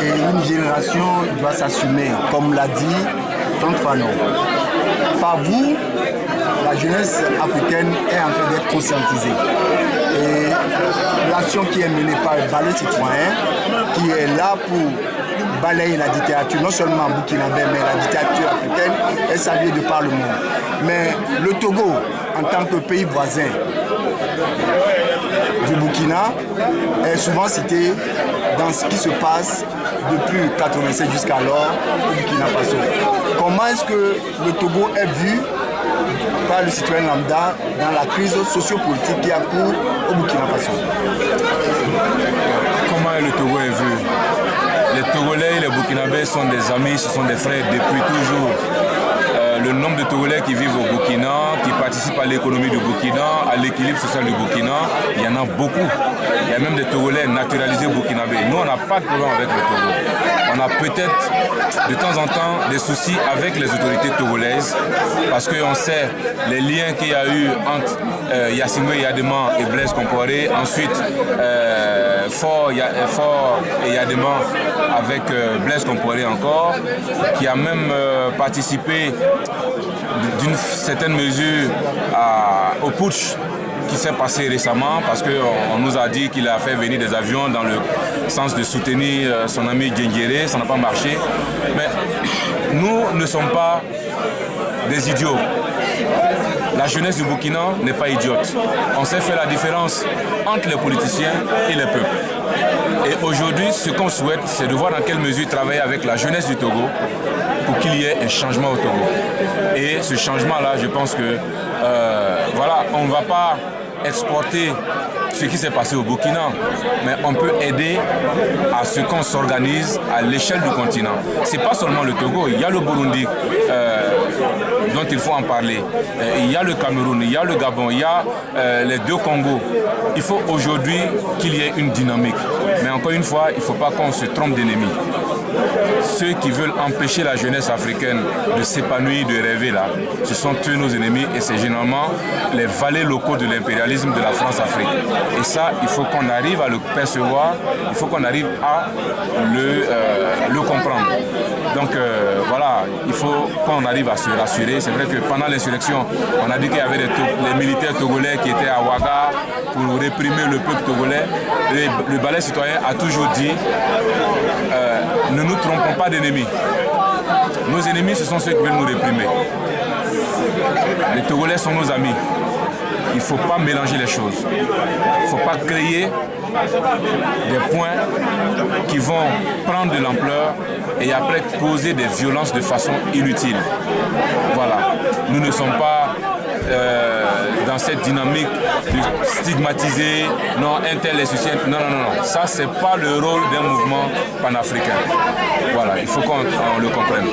Et une génération doit s'assumer, comme l'a dit Franck Fanon. Par vous, la jeunesse africaine est en train d'être conscientisée. Et l'action qui est menée par le balai citoyen, qui est là pour balayer la dictature, non seulement burkinabé, mais la dictature africaine, est saluée de par le monde. Mais le Togo, en tant que pays voisin du Burkina, est souvent cité dans ce qui se passe depuis 1987 jusqu'alors au Burkina Faso. Comment est-ce que le Togo est vu par le citoyen lambda dans la crise sociopolitique qui a cours au Burkina Faso? Comment le Togo est vu? Les Togolais et les Burkinabés sont des amis, ce sont des frères depuis toujours. Le nombre de Togolais qui vivent au Burkina, qui participent à l'économie du Burkina, à l'équilibre social du Burkina, il y en a beaucoup. Il y a même des Togolais naturalisés burkinabés. Nous, on n'a pas de problème avec le Togo. On a peut-être de temps en temps des soucis avec les autorités togolaises parce qu'on sait les liens qu'il y a eu entre Yassine Yadema et Blaise Compaoré. Ensuite, Fort et Yadema avec Blaise Compaoré encore, qui a même participé d'une certaine mesure au putsch qui s'est passé récemment parce qu'on nous a dit qu'il a fait venir des avions dans le sens de soutenir son ami Gengere, ça n'a pas marché. Mais nous ne sommes pas des idiots. La jeunesse du Burkina n'est pas idiote. On sait faire la différence entre les politiciens et les peuples. Et aujourd'hui, ce qu'on souhaite, c'est de voir dans quelle mesure travailler avec la jeunesse du Togo pour qu'il y ait un changement au Togo. Et ce changement-là, je pense que voilà, on ne va pas exporter ce qui s'est passé au Burkina, mais on peut aider à ce qu'on s'organise à l'échelle du continent. Ce n'est pas seulement le Togo, il y a le Burundi dont il faut en parler. Il y a le Cameroun, il y a le Gabon, il y a les deux Congos. Il faut aujourd'hui qu'il y ait une dynamique. Mais encore une fois, il ne faut pas qu'on se trompe d'ennemis. Ceux qui veulent empêcher la jeunesse africaine de s'épanouir, de rêver là, ce sont eux nos ennemis et c'est généralement les valets locaux de l'impérialisme de la France-Afrique. Et ça, il faut qu'on arrive à le percevoir, il faut qu'on arrive à le comprendre. Donc voilà, il faut qu'on arrive à se rassurer. C'est vrai que pendant l'insurrection, on a dit qu'il y avait les militaires togolais qui étaient à Ouaga pour réprimer le peuple togolais. Le balai citoyen a toujours dit ne nous trompons pas d'ennemis. Nos ennemis, ce sont ceux qui veulent nous réprimer. Les Togolais sont nos amis. Il ne faut pas mélanger les choses. Il ne faut pas créer des points qui vont prendre de l'ampleur et après causer des violences de façon inutile. Voilà. Nous ne sommes pas dans cette dynamique de stigmatiser, non, un tel est ceci, non. Ça, c'est pas le rôle d'un mouvement panafricain. Voilà, il faut qu'on le comprenne.